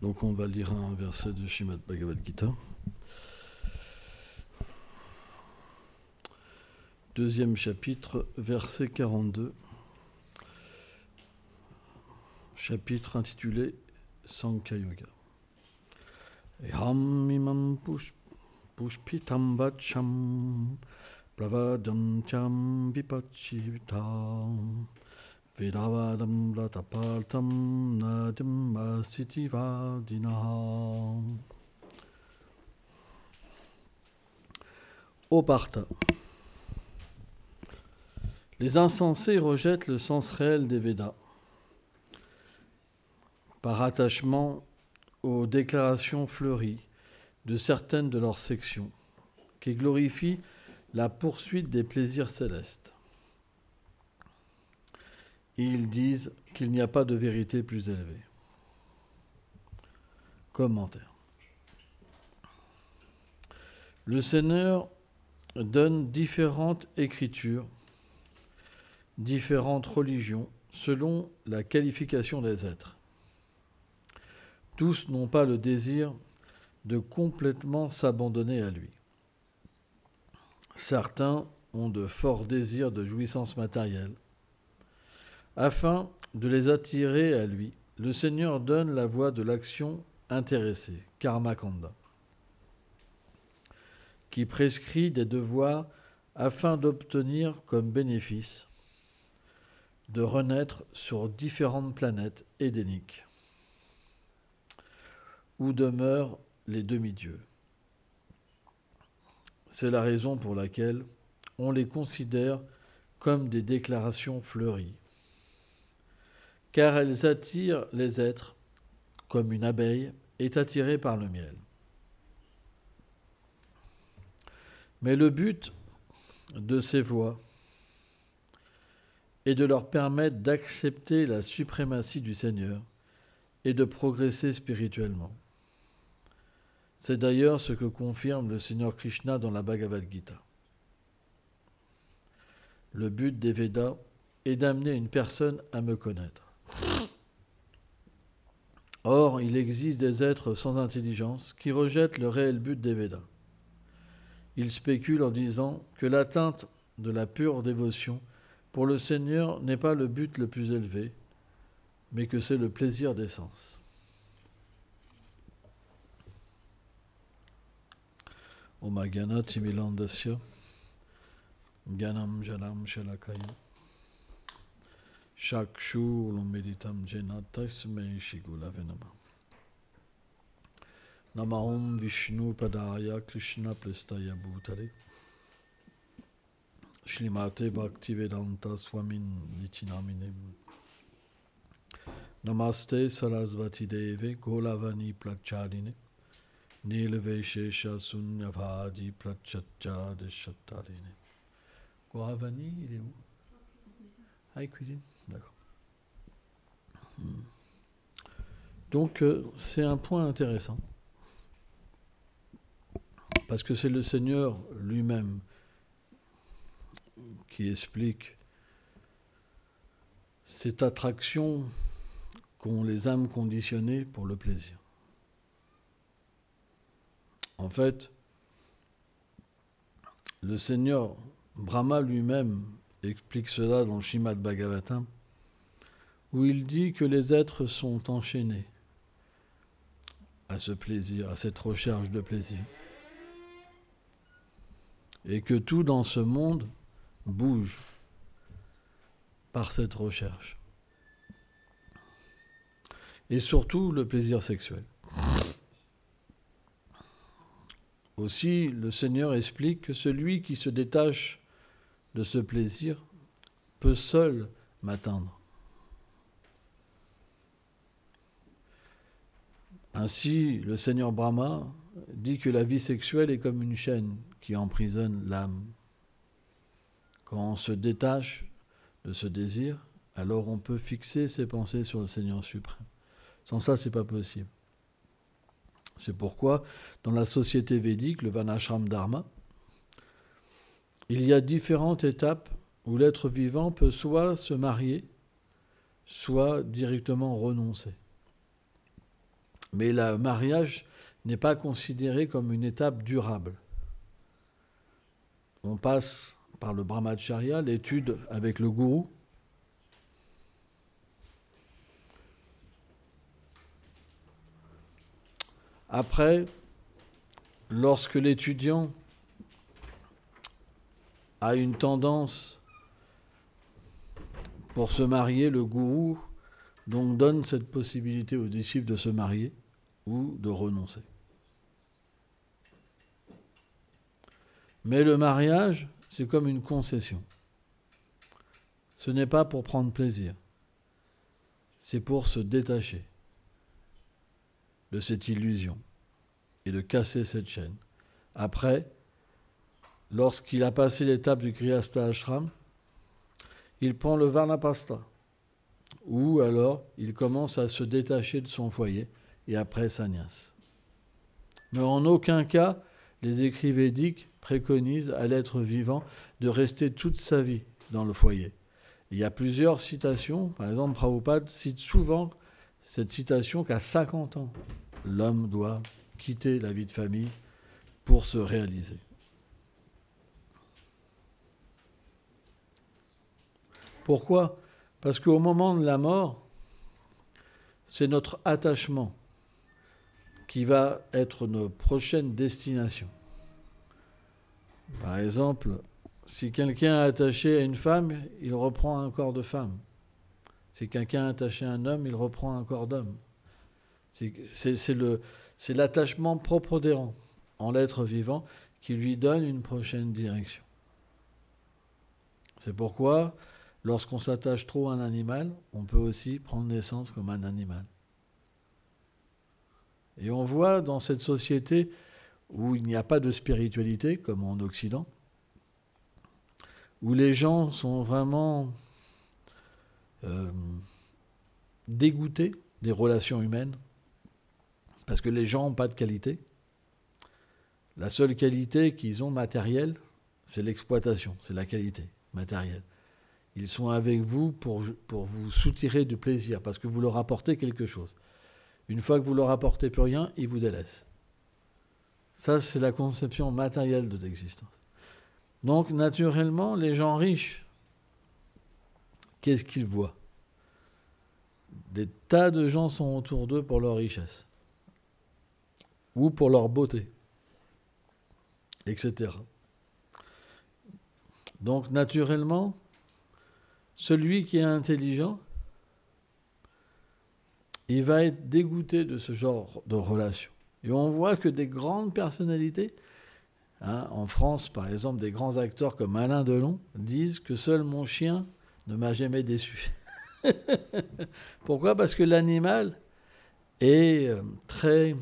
Donc on va lire un verset de Srimad Bhagavad Gita. Deuxième chapitre, verset 42. Chapitre intitulé Sankhya Yoga. Eham imam pushpitam vacham pravadantyam vipachitam vedavadam ratapaltam nadim asiti vadinah. Ô Partha, les insensés rejettent le sens réel des Védas par attachement aux déclarations fleuries de certaines de leurs sections, qui glorifient la poursuite des plaisirs célestes. Et ils disent qu'il n'y a pas de vérité plus élevée. Commentaire. Le Seigneur donne différentes écritures, différentes religions, selon la qualification des êtres. Tous n'ont pas le désir de complètement s'abandonner à lui. Certains ont de forts désirs de jouissance matérielle. Afin de les attirer à lui, le Seigneur donne la voie de l'action intéressée, karma kanda, qui prescrit des devoirs afin d'obtenir comme bénéfice de renaître sur différentes planètes édéniques, où demeurent les demi-dieux. C'est la raison pour laquelle on les considère comme des déclarations fleuries, car elles attirent les êtres comme une abeille est attirée par le miel. Mais le but de ces voies est de leur permettre d'accepter la suprématie du Seigneur et de progresser spirituellement. C'est d'ailleurs ce que confirme le Seigneur Krishna dans la Bhagavad Gita. Le but des Védas est d'amener une personne à me connaître. Or, il existe des êtres sans intelligence qui rejettent le réel but des Védas. Ils spéculent en disant que l'atteinte de la pure dévotion pour le Seigneur n'est pas le but le plus élevé, mais que c'est le plaisir des sens. Om Agana Timilandasya Ganam Jalam Shalakaya Shakshu Lomeditam Jena Tasmei Shigulave Nama Namahom Vishnu Padaya Krishna Prestaya Bhutale Shrimate Bhaktivedanta Swamin Nitinamine Namaste Sarasvati Deve Golavani Pracharine Nilveshesha Sunyavadi Prachatya Deshatarine. Goravani, il est où? Ah, il cuisine. D'accord. Donc, c'est un point intéressant. Parce que c'est le Seigneur lui-même qui explique cette attraction qu'ont les âmes conditionnées pour le plaisir. En fait, le Seigneur Brahma lui-même explique cela dans le Srimad Bhagavatam, où il dit que les êtres sont enchaînés à ce plaisir, à cette recherche de plaisir. Et que tout dans ce monde bouge par cette recherche. Et surtout le plaisir sexuel. Aussi, le Seigneur explique que celui qui se détache de ce plaisir peut seul m'atteindre. Ainsi, le Seigneur Brahma dit que la vie sexuelle est comme une chaîne qui emprisonne l'âme. Quand on se détache de ce désir, alors on peut fixer ses pensées sur le Seigneur suprême. Sans ça, ce n'est pas possible. C'est pourquoi, dans la société védique, le Varnashram Dharma, il y a différentes étapes où l'être vivant peut soit se marier, soit directement renoncer. Mais le mariage n'est pas considéré comme une étape durable. On passe par le brahmacharya, l'étude avec le gourou. Après, lorsque l'étudiant a une tendance pour se marier, le gourou donc donne cette possibilité aux disciples de se marier ou de renoncer. Mais le mariage, c'est comme une concession. Ce n'est pas pour prendre plaisir, c'est pour se détacher de cette illusion et de casser cette chaîne. Après, lorsqu'il a passé l'étape du Grihastha Ashram, il prend le Varnapasta, ou alors il commence à se détacher de son foyer et après sannyas. Mais en aucun cas, les écrits védiques préconisent à l'être vivant de rester toute sa vie dans le foyer. Il y a plusieurs citations, par exemple Prabhupada cite souvent cette citation qu'à 50 ans, l'homme doit quitter la vie de famille pour se réaliser. Pourquoi ? Parce qu'au moment de la mort, c'est notre attachement qui va être nos prochaines destinations. Par exemple, si quelqu'un est attaché à une femme, il reprend un corps de femme. Si quelqu'un est attaché à un homme, il reprend un corps d'homme. C'est l'attachement propre-adhérent en l'être vivant qui lui donne une prochaine direction. C'est pourquoi, lorsqu'on s'attache trop à un animal, on peut aussi prendre naissance comme un animal. Et on voit dans cette société où il n'y a pas de spiritualité, comme en Occident, où les gens sont vraiment dégoûtés des relations humaines, parce que les gens n'ont pas de qualité. La seule qualité qu'ils ont matérielle, c'est l'exploitation, c'est la qualité matérielle. Ils sont avec vous pour vous soutirer du plaisir, parce que vous leur apportez quelque chose. Une fois que vous leur apportez plus rien, ils vous délaissent. Ça, c'est la conception matérielle de l'existence. Donc, naturellement, les gens riches, qu'est-ce qu'ils voient ? Des tas de gens sont autour d'eux pour leur richesse, ou pour leur beauté, etc. Donc, naturellement, celui qui est intelligent, il va être dégoûté de ce genre de relation. Et on voit que des grandes personnalités, en France par exemple, des grands acteurs comme Alain Delon, disent que seul mon chien ne m'a jamais déçu. Pourquoi ? Parce que l'animal est très,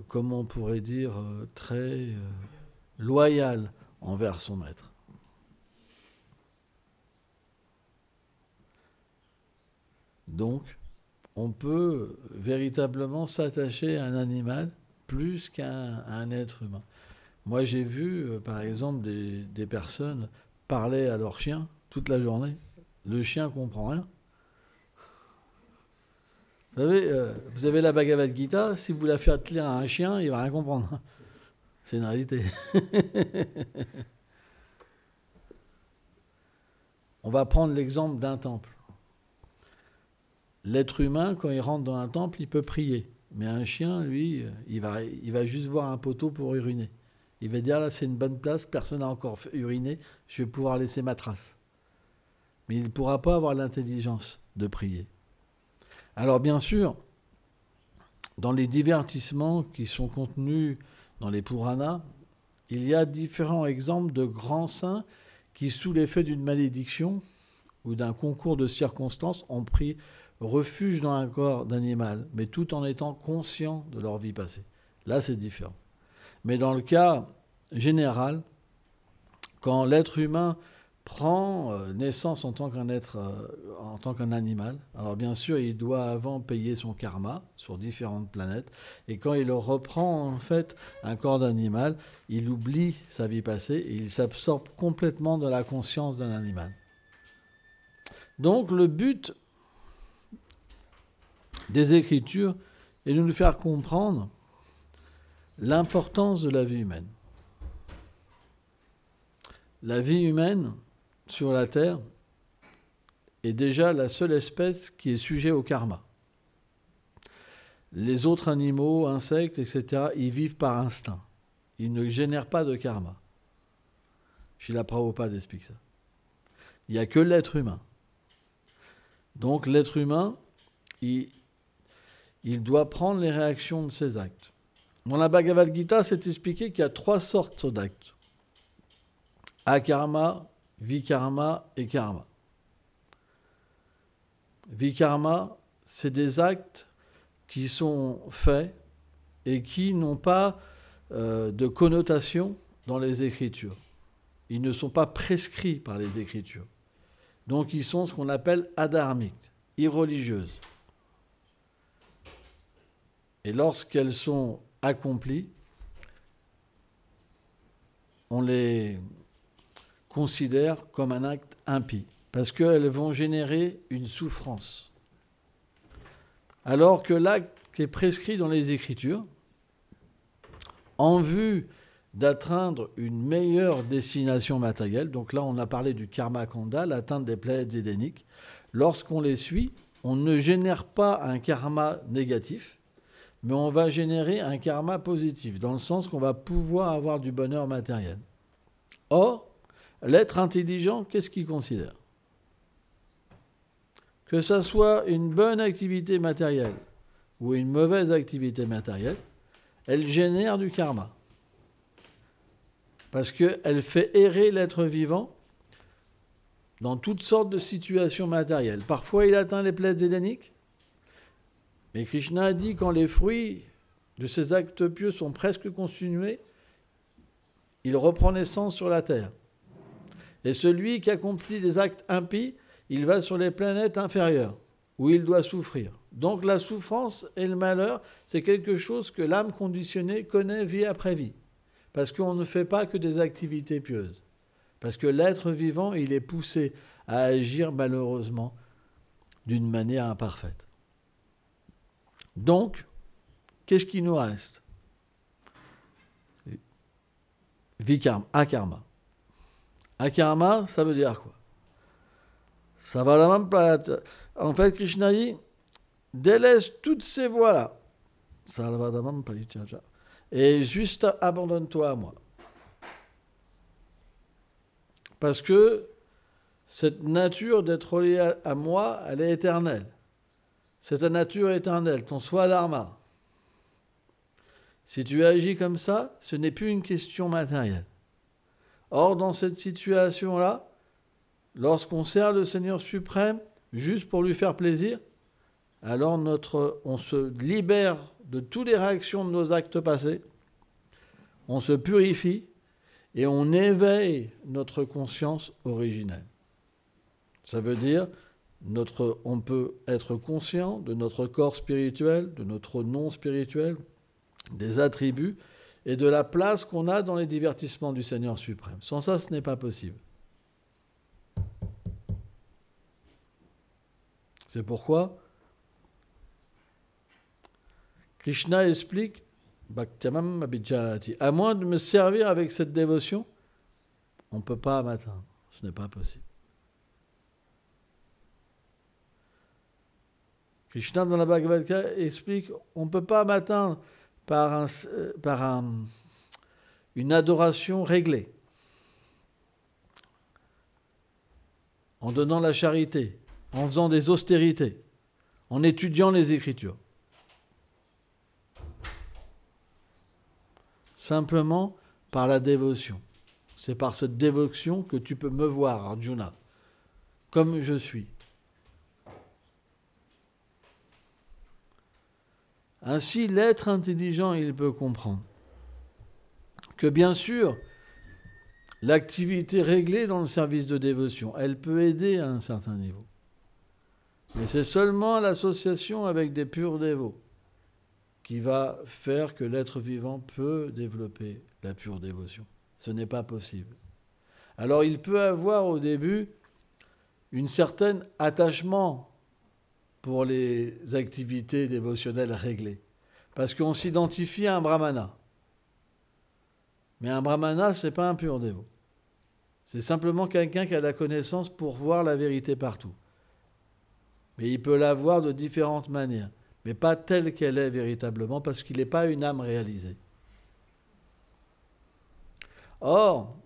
comment on pourrait dire, très loyal envers son maître. Donc, on peut véritablement s'attacher à un animal plus qu'à un être humain. Moi, j'ai vu, par exemple, des personnes parler à leur chien toute la journée. Le chien ne comprend rien. Vous savez, vous avez la Bhagavad Gita, si vous la faites lire à un chien, il ne va rien comprendre. C'est une réalité. On va prendre l'exemple d'un temple. L'être humain, quand il rentre dans un temple, il peut prier. Mais un chien, lui, il va juste voir un poteau pour uriner. Il va dire, là, c'est une bonne place, personne n'a encore uriné, je vais pouvoir laisser ma trace. Mais il ne pourra pas avoir l'intelligence de prier. Alors, bien sûr, dans les divertissements qui sont contenus dans les Puranas, il y a différents exemples de grands saints qui, sous l'effet d'une malédiction ou d'un concours de circonstances, ont pris refuge dans un corps d'animal, mais tout en étant conscients de leur vie passée. Là, c'est différent. Mais dans le cas général, quand l'être humain prend naissance en tant qu'un animal, alors bien sûr, il doit avant payer son karma sur différentes planètes, et quand il reprend en fait un corps d'animal, il oublie sa vie passée et il s'absorbe complètement dans la conscience d'un animal. Donc le but des Écritures et de nous faire comprendre l'importance de la vie humaine. La vie humaine sur la Terre est déjà la seule espèce qui est sujet au karma. Les autres animaux, insectes, etc., ils vivent par instinct. Ils ne génèrent pas de karma. Srila Prabhupada explique ça. Il n'y a que l'être humain. Donc l'être humain, il doit prendre les réactions de ses actes. Dans la Bhagavad Gita, c'est expliqué qu'il y a 3 sortes d'actes. Akarma, vikarma et karma. Vikarma, c'est des actes qui sont faits et qui n'ont pas de connotation dans les Écritures. Ils ne sont pas prescrits par les Écritures. Donc ils sont ce qu'on appelle adharmiques, irreligieuses. Et lorsqu'elles sont accomplies, on les considère comme un acte impie, parce qu'elles vont générer une souffrance. Alors que l'acte qui est prescrit dans les Écritures, en vue d'atteindre une meilleure destination matérielle, donc là on a parlé du karma kanda, l'atteinte des planètes édéniques, lorsqu'on les suit, on ne génère pas un karma négatif, mais on va générer un karma positif, dans le sens qu'on va pouvoir avoir du bonheur matériel. Or, l'être intelligent, qu'est-ce qu'il considère ? Que ça soit une bonne activité matérielle ou une mauvaise activité matérielle, elle génère du karma. Parce qu'elle fait errer l'être vivant dans toutes sortes de situations matérielles. Parfois, il atteint les planètes édéniques. Mais Krishna a dit, quand les fruits de ces actes pieux sont presque consumés, il reprend naissance sur la terre. Et celui qui accomplit des actes impies, il va sur les planètes inférieures, où il doit souffrir. Donc la souffrance et le malheur, c'est quelque chose que l'âme conditionnée connaît vie après vie. Parce qu'on ne fait pas que des activités pieuses. Parce que l'être vivant, il est poussé à agir malheureusement d'une manière imparfaite. Donc, qu'est-ce qui nous reste ? Vikarma, akarma. Akarma, ça veut dire quoi ? Ça va la même planète. En fait, Krishna dit, délaisse toutes ces voies-là. Et juste abandonne-toi à moi. Parce que cette nature d'être relié à moi, elle est éternelle. C'est ta nature éternelle, ton soi dharma. Si tu agis comme ça, ce n'est plus une question matérielle. Or, dans cette situation-là, lorsqu'on sert le Seigneur suprême, juste pour lui faire plaisir, alors on se libère de toutes les réactions de nos actes passés, on se purifie et on éveille notre conscience originelle. Ça veut dire, on peut être conscient de notre corps spirituel, de notre non spirituel, des attributs et de la place qu'on a dans les divertissements du Seigneur suprême. Sans ça, ce n'est pas possible. C'est pourquoi Krishna explique Bhaktyamam abhijanati. À moins de me servir avec cette dévotion, on ne peut pas m'atteindre. Ce n'est pas possible. Krishna dans la Bhagavad Gita explique on ne peut pas m'atteindre par une adoration réglée, en donnant la charité, en faisant des austérités, en étudiant les Écritures. Simplement par la dévotion. C'est par cette dévotion que tu peux me voir, Arjuna, comme je suis. Ainsi, l'être intelligent, il peut comprendre que bien sûr, l'activité réglée dans le service de dévotion, elle peut aider à un certain niveau. Mais c'est seulement l'association avec des purs dévots qui va faire que l'être vivant peut développer la pure dévotion. Ce n'est pas possible. Alors il peut avoir au début un certain attachement pour les activités dévotionnelles réglées. Parce qu'on s'identifie à un brahmana. Mais un brahmana, ce n'est pas un pur dévot. C'est simplement quelqu'un qui a la connaissance pour voir la vérité partout. Mais il peut la voir de différentes manières, mais pas telle qu'elle est véritablement, parce qu'il n'est pas une âme réalisée. Or,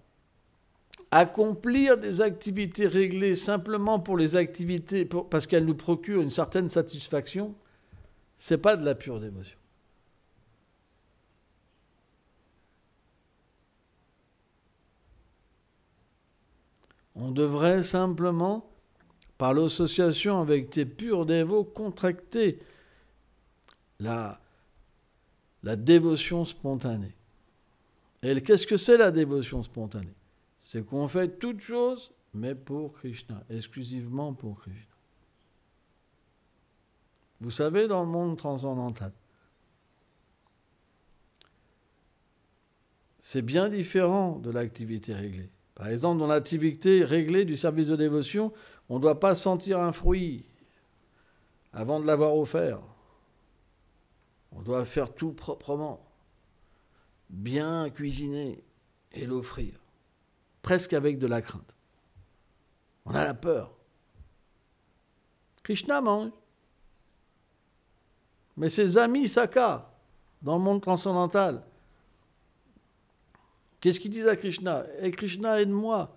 accomplir des activités réglées simplement pour les activités, parce qu'elles nous procurent une certaine satisfaction, ce n'est pas de la pure dévotion. On devrait simplement, par l'association avec tes purs dévots, contracter la dévotion spontanée. Et qu'est-ce que c'est la dévotion spontanée? C'est qu'on fait toute chose, mais pour Krishna, exclusivement pour Krishna. Vous savez, dans le monde transcendantal, c'est bien différent de l'activité réglée. Par exemple, dans l'activité réglée du service de dévotion, on ne doit pas sentir un fruit avant de l'avoir offert. On doit faire tout proprement, bien cuisiner et l'offrir, presque avec de la crainte. On a la peur. Krishna mange. Mais ses amis Saka, dans le monde transcendantal, qu'est-ce qu'ils disent à Krishna? « Hey Krishna, aide-moi.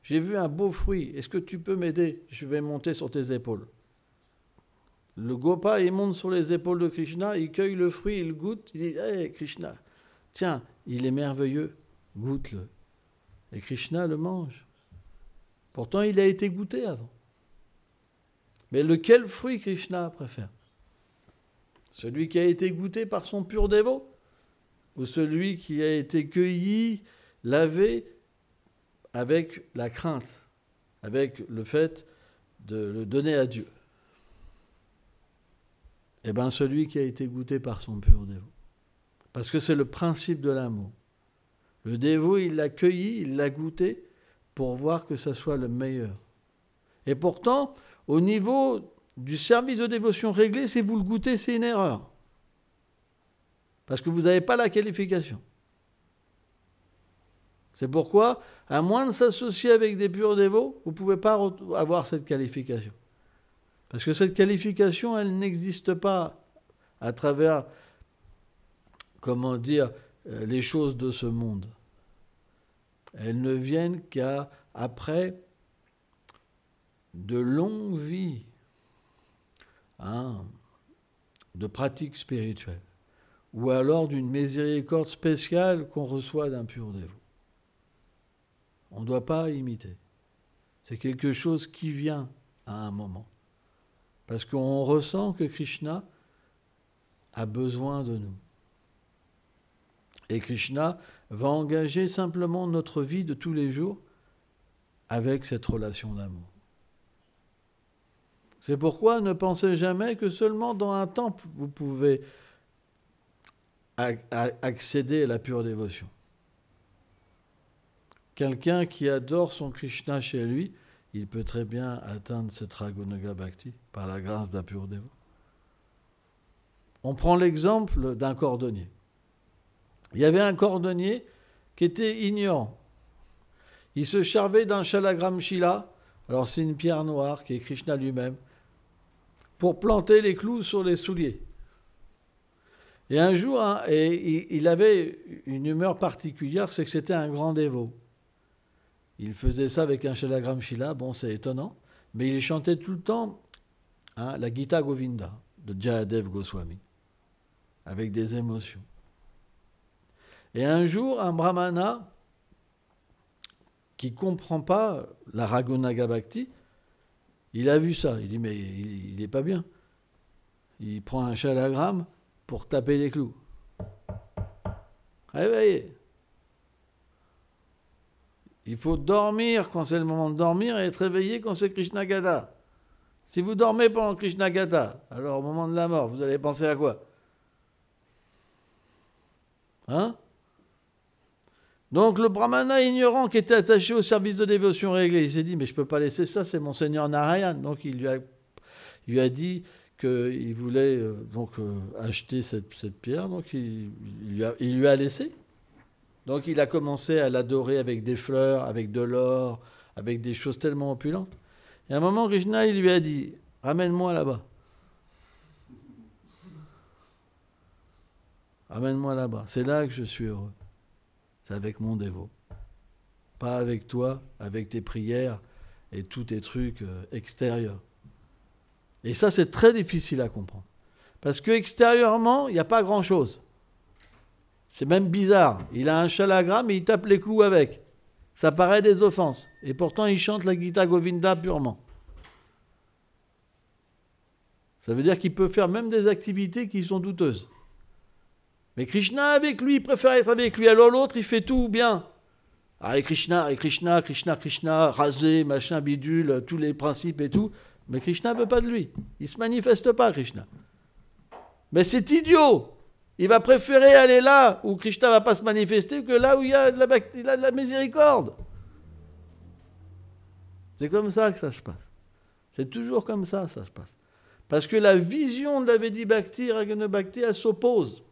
J'ai vu un beau fruit. Est-ce que tu peux m'aider? Je vais monter sur tes épaules. » Le Gopa, il monte sur les épaules de Krishna, il cueille le fruit, il goûte. Il dit « Hey Krishna, tiens, il est merveilleux. Goûte-le. » Et Krishna le mange. Pourtant, il a été goûté avant. Mais lequel fruit Krishna préfère? Celui qui a été goûté par son pur dévot? Ou celui qui a été cueilli, lavé avec la crainte, avec le fait de le donner à Dieu? Eh bien, celui qui a été goûté par son pur dévot. Parce que c'est le principe de l'amour. Le dévot, il l'a cueilli, il l'a goûté pour voir que ça soit le meilleur. Et pourtant, au niveau du service de dévotion réglé, si vous le goûtez, c'est une erreur. Parce que vous n'avez pas la qualification. C'est pourquoi, à moins de s'associer avec des purs dévots, vous ne pouvez pas avoir cette qualification. Parce que cette qualification, elle n'existe pas à travers, comment dire, les choses de ce monde. Elles ne viennent qu'après de longues vies de pratiques spirituelles, ou alors d'une miséricorde spéciale qu'on reçoit d'un pur dévot. On ne doit pas imiter. C'est quelque chose qui vient à un moment. Parce qu'on ressent que Krishna a besoin de nous. Et Krishna va engager simplement notre vie de tous les jours avec cette relation d'amour. C'est pourquoi ne pensez jamais que seulement dans un temple vous pouvez accéder à la pure dévotion. Quelqu'un qui adore son Krishna chez lui, il peut très bien atteindre cette Raghunaga Bhakti par la grâce d'un pur dévot. On prend l'exemple d'un cordonnier. Il y avait un cordonnier qui était ignorant. Il se servait d'un shalagram shila, alors c'est une pierre noire qui est Krishna lui-même, pour planter les clous sur les souliers. Et un jour, il avait une humeur particulière, c'est que c'était un grand dévot. Il faisait ça avec un shalagram shila, bon c'est étonnant, mais il chantait tout le temps la Gita Govinda de Jayadev Goswami, avec des émotions. Et un jour, un brahmana qui ne comprend pas la Raghunaga Bhakti, il a vu ça, il dit mais il n'est pas bien. Il prend un shalagram pour taper des clous. Réveillez. Il faut dormir quand c'est le moment de dormir et être réveillé quand c'est Krishna Gata. Si vous dormez pendant Krishna Gata, alors au moment de la mort, vous allez penser à quoi? Donc le brahmana ignorant qui était attaché au service de dévotion réglé, il s'est dit mais je ne peux pas laisser ça, c'est mon Seigneur Narayan. Donc il lui a dit qu'il voulait acheter cette pierre, donc il lui a laissé. Donc il a commencé à l'adorer avec des fleurs, avec de l'or, avec des choses tellement opulentes. Et à un moment, Krishna, il lui a dit, ramène-moi là-bas. Ramène-moi là-bas. C'est là que je suis heureux. C'est avec mon dévot. Pas avec toi, avec tes prières et tous tes trucs extérieurs. Et ça, c'est très difficile à comprendre. Parce que extérieurement, il n'y a pas grand-chose. C'est même bizarre. Il a un chalagram et il tape les clous avec. Ça paraît des offenses. Et pourtant, il chante la Gita Govinda purement. Ça veut dire qu'il peut faire même des activités qui sont douteuses. Mais Krishna avec lui, il préfère être avec lui. Alors l'autre, il fait tout bien. Ah, et Krishna, rasé, machin, bidule, tous les principes et tout. Mais Krishna ne veut pas de lui. Il ne se manifeste pas, Krishna. Mais c'est idiot. Il va préférer aller là où Krishna ne va pas se manifester que là où il y a de la miséricorde. C'est comme ça que ça se passe. C'est toujours comme ça se passe. Parce que la vision de la Vedi Bhakti, Ragana Bhakti, elle s'oppose.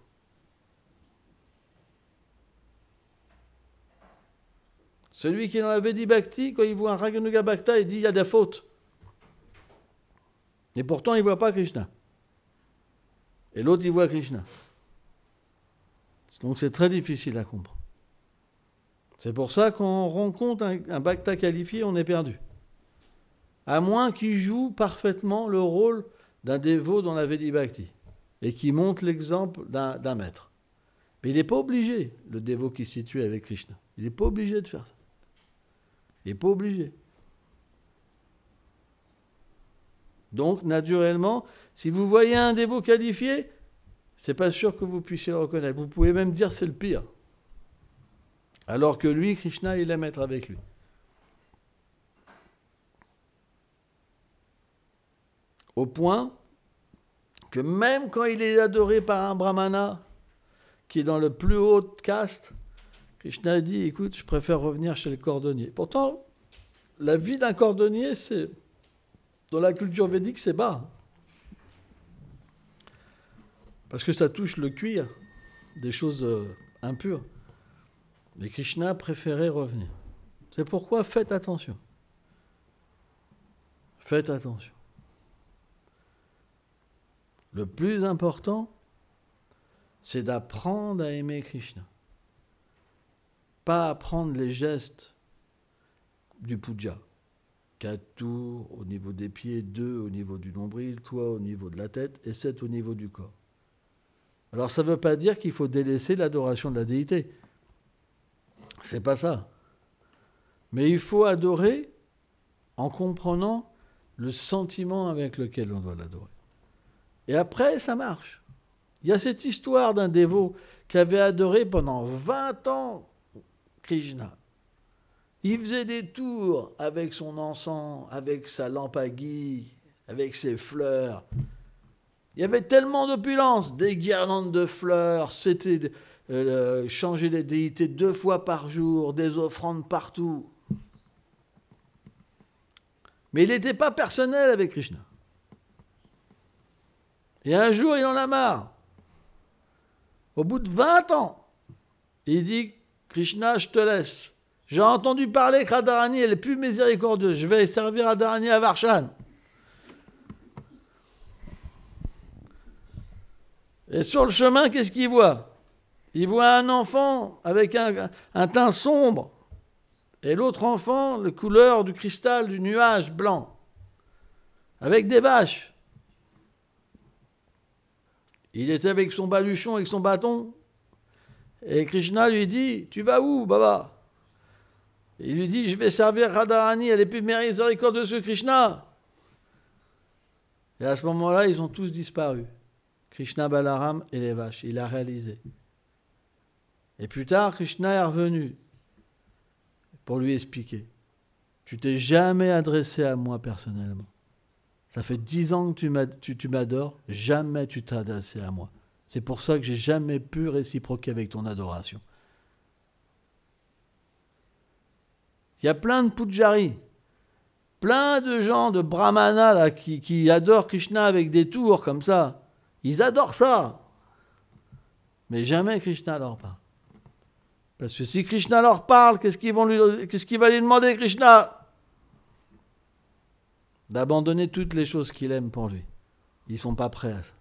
Celui qui est dans la Vedi Bhakti, quand il voit un Raganuga Bhakta, il dit il y a des fautes. Et pourtant, il ne voit pas Krishna. Et l'autre, il voit Krishna. Donc c'est très difficile à comprendre. C'est pour ça qu'on rencontre un Bhakta qualifié, on est perdu. À moins qu'il joue parfaitement le rôle d'un dévot dans la Vedi Bhakti et qui montre l'exemple d'un maître. Mais il n'est pas obligé, le dévot qui se situe avec Krishna. Il n'est pas obligé de faire ça. Il n'est pas obligé. Donc, naturellement, si vous voyez un dévot qualifié, c'est pas sûr que vous puissiez le reconnaître. Vous pouvez même dire c'est le pire. Alors que lui, Krishna, il aime être avec lui. Au point que même quand il est adoré par un brahmana qui est dans le plus haut caste, Krishna dit, écoute, je préfère revenir chez le cordonnier. Pourtant, la vie d'un cordonnier, c'est dans la culture védique, c'est bas. Parce que ça touche le cuir, des choses impures. Mais Krishna préférait revenir. C'est pourquoi faites attention. Faites attention. Le plus important, c'est d'apprendre à aimer Krishna. Pas apprendre les gestes du puja. 4 tours au niveau des pieds, 2 au niveau du nombril, 3 au niveau de la tête et 7 au niveau du corps. Alors ça ne veut pas dire qu'il faut délaisser l'adoration de la déité. C'est pas ça. Mais il faut adorer en comprenant le sentiment avec lequel on doit l'adorer. Et après, ça marche. Il y a cette histoire d'un dévot qui avait adoré pendant 20 ans Krishna. Il faisait des tours avec son encens, avec sa lampe à ghee, avec ses fleurs. Il y avait tellement d'opulence, des guirlandes de fleurs, c'était changer les déités 2 fois par jour, des offrandes partout. Mais il n'était pas personnel avec Krishna. Et un jour, il en a marre. Au bout de 20 ans, il dit, Krishna, je te laisse. J'ai entendu parler que Radharani, elle est plus miséricordieuse. Je vais servir Radharani à Varshan. Et sur le chemin, qu'est-ce qu'il voit? Il voit un enfant avec un teint sombre. Et l'autre enfant, la couleur du cristal du nuage blanc. Avec des vaches. Il était avec son baluchon, avec son bâton. Et Krishna lui dit, tu vas où, Baba? Il lui dit, je vais servir Radharani, elle est plus miséricordieuse que Krishna. Et à ce moment-là, ils ont tous disparu. Krishna, Balaram et les vaches. Il a réalisé. Et plus tard, Krishna est revenu pour lui expliquer. Tu t'es jamais adressé à moi personnellement. Ça fait 10 ans que tu m'adores, jamais tu t'es adressé à moi. C'est pour ça que j'ai jamais pu réciproquer avec ton adoration. Il y a plein de pujaris Plein de gens de brahmanas là, qui adorent Krishna avec des tours comme ça. Ils adorent ça. Mais jamais Krishna leur parle. Parce que si Krishna leur parle, qu'est-ce qu'il va lui demander, Krishna? D'abandonner toutes les choses qu'il aime pour lui. Ils ne sont pas prêts à ça.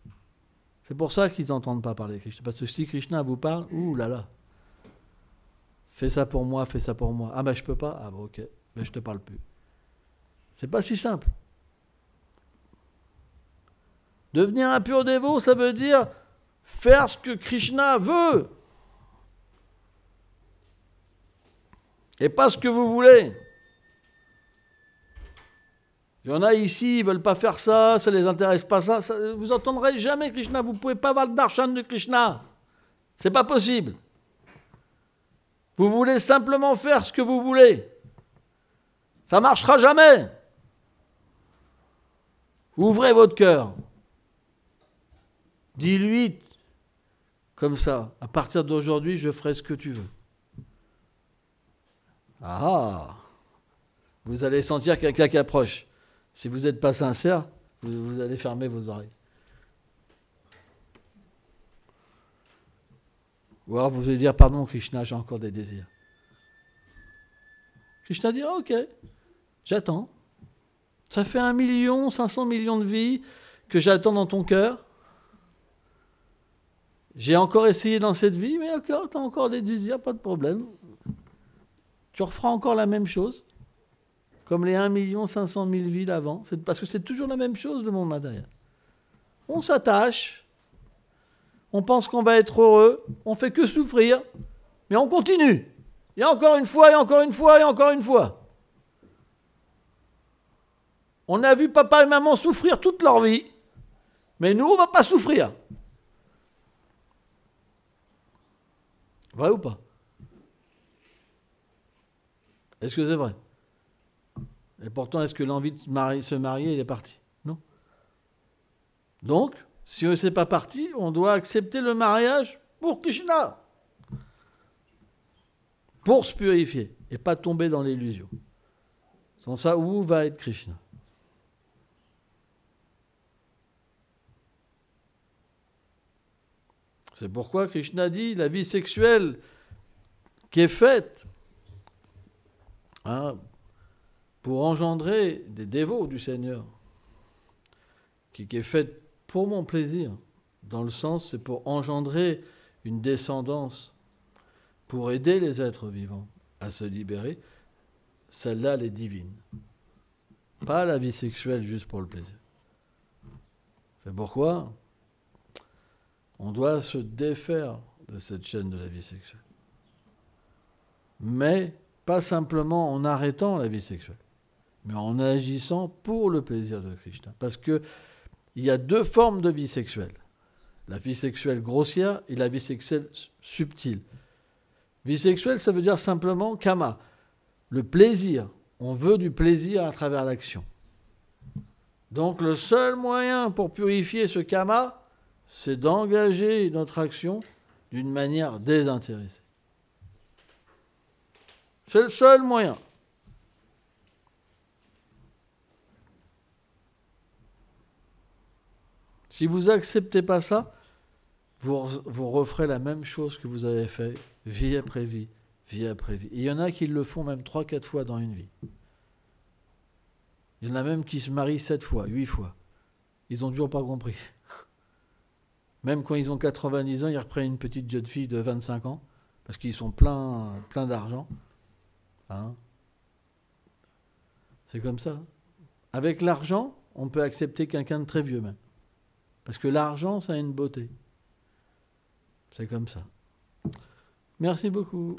C'est pour ça qu'ils n'entendent pas parler de Krishna. Parce que si Krishna vous parle, ouh là là, fais ça pour moi, fais ça pour moi. Ah ben je peux pas, ah ben ok, ben je te parle plus. C'est pas si simple. Devenir un pur dévot, ça veut dire faire ce que Krishna veut. Et pas ce que vous voulez. Il y en a ici, ils ne veulent pas faire ça, ça ne les intéresse pas ça. Vous n'entendrez jamais Krishna, vous ne pouvez pas avoir le darshan de Krishna. C'est pas possible. Vous voulez simplement faire ce que vous voulez. Ça ne marchera jamais. Ouvrez votre cœur. Dis-lui comme ça, à partir d'aujourd'hui, je ferai ce que tu veux. Ah, vous allez sentir quelqu'un qui approche. Si vous n'êtes pas sincère, vous allez fermer vos oreilles. Ou alors vous allez dire, pardon Krishna, j'ai encore des désirs. Krishna dit, ok, j'attends. Ça fait 1,5 million de vies que j'attends dans ton cœur. J'ai encore essayé dans cette vie, mais ok, tu as encore des désirs, pas de problème. Tu referas encore la même chose, comme les 1,5 million vies d'avant. Parce que c'est toujours la même chose, le monde matériel. On s'attache, on pense qu'on va être heureux, on fait que souffrir, mais on continue. Et encore une fois, et encore une fois, et encore une fois. On a vu papa et maman souffrir toute leur vie, mais nous, on ne va pas souffrir. Vrai ou pas? Est-ce que c'est vrai? Et pourtant, est-ce que l'envie de se marier, elle est partie? Non. Donc, si ce n'est pas parti, on doit accepter le mariage pour Krishna. Pour se purifier et pas tomber dans l'illusion. Sans ça, où va être Krishna? C'est pourquoi Krishna dit la vie sexuelle qui est faite pour engendrer des dévots du Seigneur, qui est faite pour mon plaisir, dans le sens c'est pour engendrer une descendance, pour aider les êtres vivants à se libérer, celle-là elle est divine. Pas la vie sexuelle juste pour le plaisir. C'est pourquoi on doit se défaire de cette chaîne de la vie sexuelle. Mais pas simplement en arrêtant la vie sexuelle, mais en agissant pour le plaisir de Krishna. Parce qu'il y a deux formes de vie sexuelle. La vie sexuelle grossière et la vie sexuelle subtile. Vie sexuelle, ça veut dire simplement kama, le plaisir. On veut du plaisir à travers l'action. Donc le seul moyen pour purifier ce kama, c'est d'engager notre action d'une manière désintéressée. C'est le seul moyen. Si vous n'acceptez pas ça, vous referez la même chose que vous avez fait vie après vie, vie après vie. Et il y en a qui le font même 3-4 fois dans une vie. Il y en a même qui se marient 7 fois, 8 fois. Ils n'ont toujours pas compris. Même quand ils ont 90 ans, ils reprennent une petite jeune fille de 25 ans, parce qu'ils sont pleins d'argent. Hein? C'est comme ça. Avec l'argent, on peut accepter quelqu'un de très vieux même. Parce que l'argent, ça a une beauté. C'est comme ça. Merci beaucoup.